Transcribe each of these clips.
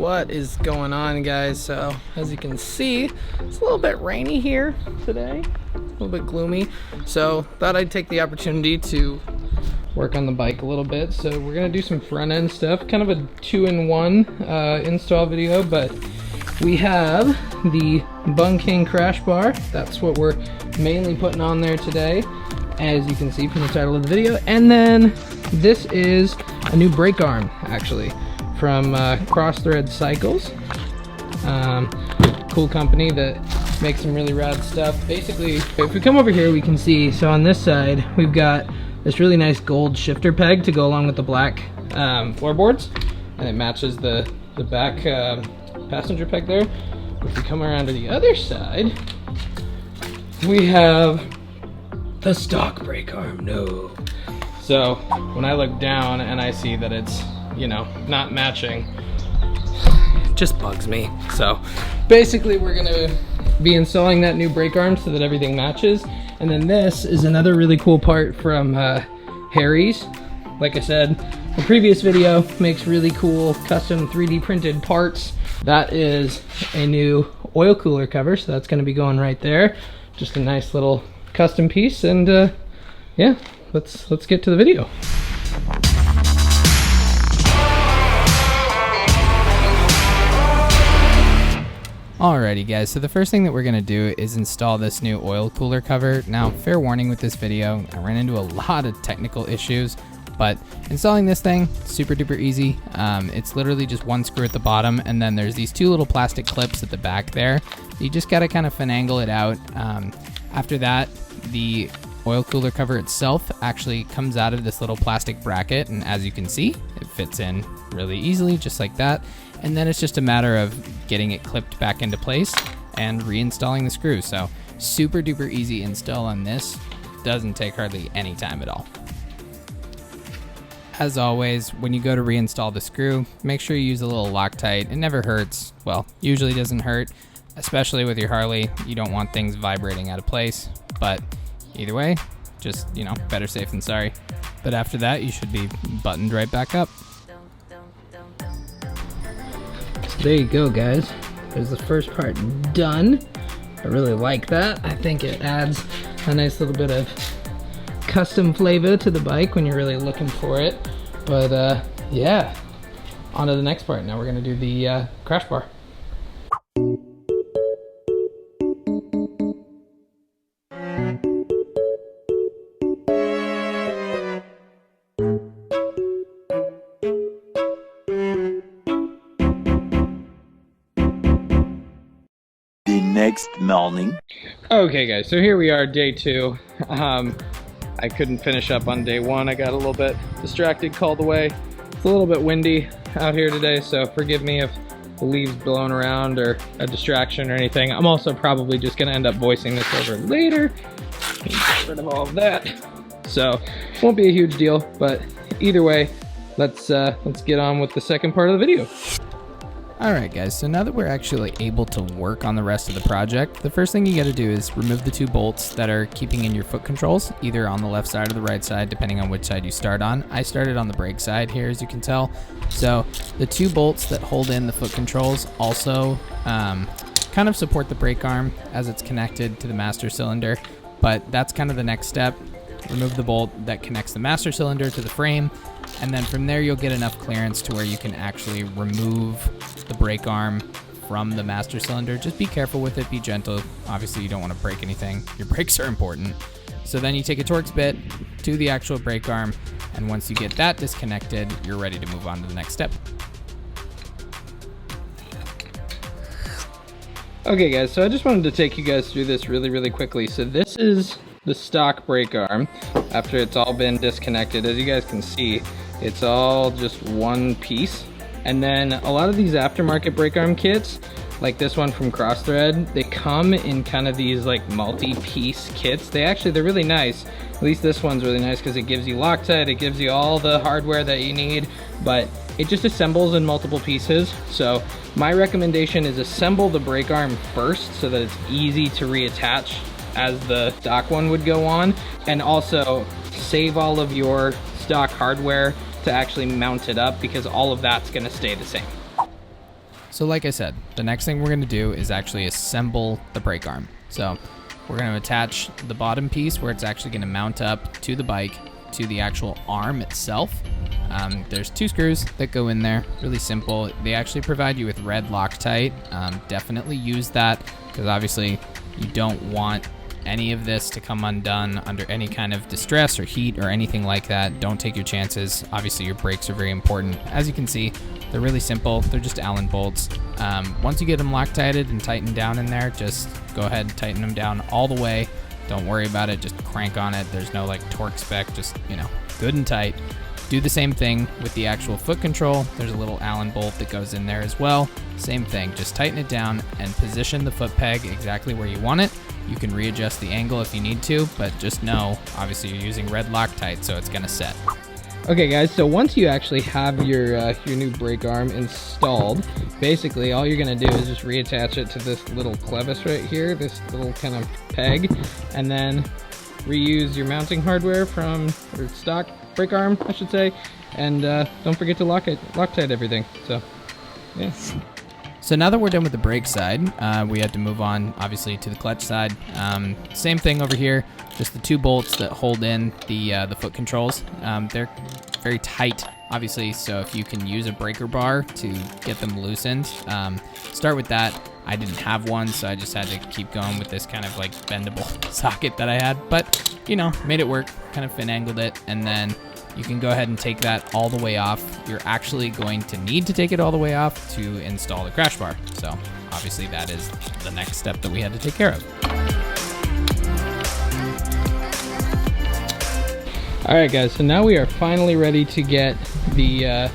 What is going on, guys? So as you can see, it's a little bit rainy here today, a little bit gloomy, so thought I'd take the opportunity to work on the bike a little bit. So we're gonna do some front end stuff, kind of a 2-in-1 install video, but we have the BUNG King Crash Bar. That's what we're mainly putting on there today, as you can see from the title of the video. And then this is a new brake arm, actually, from Cross-Thread Cycles. Cool company that makes some really rad stuff. Basically, if we come over here, we can see, so on this side, we've got this really nice gold shifter peg to go along with the black floorboards, and it matches the back passenger peg there. If we come around to the other side, we have the stock brake arm. No. So when I look down and I see that it's, you know, not matching, it just bugs me. So basically we're gonna be installing that new brake arm so that everything matches. And then this is another really cool part from Harry's. Like I said, the previous video makes really cool custom 3D printed parts. That is a new oil cooler cover, so that's gonna be going right there. Just a nice little custom piece, and yeah, let's get to the video. Alrighty guys, so the first thing that we're gonna do is install this new oil cooler cover. Now, fair warning with this video, I ran into a lot of technical issues, but installing this thing, super duper easy. It's literally just one screw at the bottom, and then there's these two little plastic clips at the back there. You just gotta kind of finagle it out. After that, the oil cooler cover itself actually comes out of this little plastic bracket, and as you can see, it fits in really easily, just like that. And then it's just a matter of getting it clipped back into place and reinstalling the screws. So super duper easy install on this. Doesn't take hardly any time at all. As always, when you go to reinstall the screw, make sure you use a little Loctite. It never hurts. Well, usually doesn't hurt, especially with your Harley. You don't want things vibrating out of place, but either way, just, you know, better safe than sorry. But after that, you should be buttoned right back up. There you go, guys. There's the first part done. I really like that. I think it adds a nice little bit of custom flavor to the bike when you're really looking for it. But yeah, on to the next part. Now we're gonna do the crash bar. Next morning. Okay guys, so here we are, day 2. I couldn't finish up on day 1. I got a little bit distracted, called away. It's a little bit windy out here today, so forgive me if the leaves blowing around or a distraction or anything. I'm also probably just gonna end up voicing this over later. Get rid of all of that. So won't be a huge deal, but either way, let's get on with the second part of the video. Alright guys, so now that we're actually able to work on the rest of the project, the first thing you gotta do is remove the 2 bolts that are keeping in your foot controls, either on the left side or the right side, depending on which side you start on. I started on the brake side here, as you can tell. So the 2 bolts that hold in the foot controls also kind of support the brake arm as it's connected to the master cylinder, but that's kind of the next step. Remove the bolt that connects the master cylinder to the frame, and then from there you'll get enough clearance to where you can actually remove the brake arm from the master cylinder. Just be careful with it, be gentle. Obviously you don't want to break anything. Your brakes are important. So then you take a Torx bit to the actual brake arm, and once you get that disconnected, you're ready to move on to the next step. Okay guys, so I just wanted to take you guys through this really quickly. So this is the stock brake arm after it's all been disconnected. As you guys can see, it's all just one piece. And then a lot of these aftermarket brake arm kits, like this one from Cross-Thread, they come in kind of these like multi-piece kits. They're really nice. At least this one's really nice because it gives you Loctite, it gives you all the hardware that you need, but it just assembles in multiple pieces. So my recommendation is assemble the brake arm first so that it's easy to reattach as the stock one would go on, and also save all of your stock hardware to actually mount it up, because all of that's going to stay the same. So like I said, the next thing we're going to do is actually assemble the brake arm. So we're going to attach the bottom piece where it's actually going to mount up to the bike to the actual arm itself. There's 2 screws that go in there, really simple. They actually provide you with red Loctite. Definitely use that because obviously you don't want any of this to come undone under any kind of distress or heat or anything like that. Don't take your chances. Obviously your brakes are very important. As you can see, they're really simple. They're just Allen bolts. Once you get them Loctited and tightened down in there, just go ahead and tighten them down all the way. Don't worry about it, just crank on it. There's no like torque spec, just, you know, good and tight. Do the same thing with the actual foot control. There's a little Allen bolt that goes in there as well. Same thing, just tighten it down and position the foot peg exactly where you want it. You can readjust the angle if you need to, but just know, obviously you're using red Loctite, so it's gonna set. Okay guys, so once you actually have your new brake arm installed, basically all you're gonna do is just reattach it to this little clevis right here, this little kind of peg, and then reuse your mounting hardware from your stock brake arm, I should say, and don't forget to Loctite everything. So, yeah. So now that we're done with the brake side, we had to move on, obviously, to the clutch side. Same thing over here, just the 2 bolts that hold in the foot controls. They're very tight, obviously, so if you can use a breaker bar to get them loosened, start with that. I didn't have one, so I just had to keep going with this kind of like bendable socket that I had, but, you know, made it work, kind of fin-angled it, and then you can go ahead and take that all the way off. You're actually going to need to take it all the way off to install the crash bar. So obviously that is the next step that we had to take care of. All right guys, so now we are finally ready to get the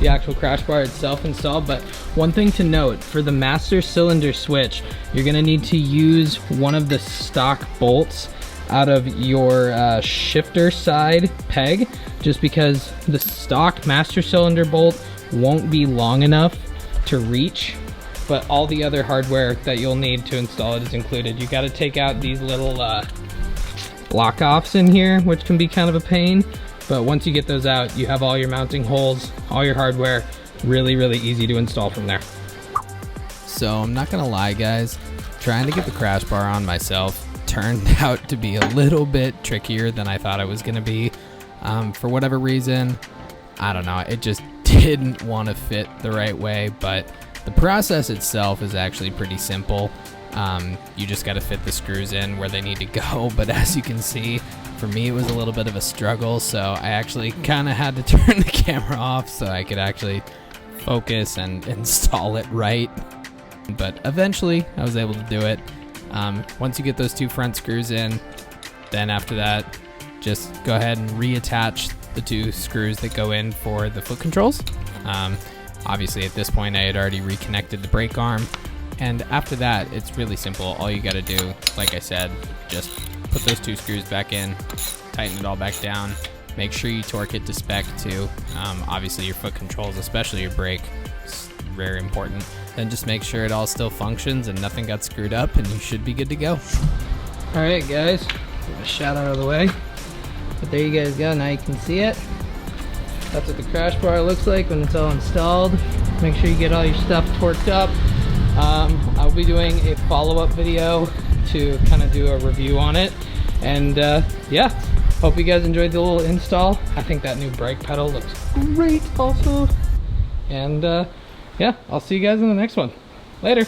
actual crash bar itself installed, but one thing to note, for the master cylinder switch, you're gonna need to use one of the stock bolts out of your shifter side peg, just because the stock master cylinder bolt won't be long enough to reach, but all the other hardware that you'll need to install it is included. You got to take out these little block offs in here, which can be kind of a pain, but once you get those out, you have all your mounting holes, all your hardware, really easy to install from there. So I'm not gonna lie guys, trying to get the crash bar on myself turned out to be a little bit trickier than I thought it was gonna be. For whatever reason, I don't know, it just didn't want to fit the right way, but the process itself is actually pretty simple. You just got to fit the screws in where they need to go, but as you can see, for me it was a little bit of a struggle, so I actually kind of had to turn the camera off so I could actually focus and install it right. But eventually I was able to do it. Once you get those 2 front screws in, then after that, just go ahead and reattach the 2 screws that go in for the foot controls. Obviously at this point I had already reconnected the brake arm, and after that it's really simple. All you got to do, like I said, just put those 2 screws back in, tighten it all back down, make sure you torque it to spec too. Obviously your foot controls, especially your brake, is very important. Then just make sure it all still functions and nothing got screwed up, and you should be good to go. All right guys, get a shot out of the way. But there you guys go, now you can see it. That's what the crash bar looks like when it's all installed. Make sure you get all your stuff torqued up. I'll be doing a follow-up video to kind of do a review on it. And yeah, hope you guys enjoyed the little install. I think that new brake pedal looks great also. And yeah, I'll see you guys in the next one. Later.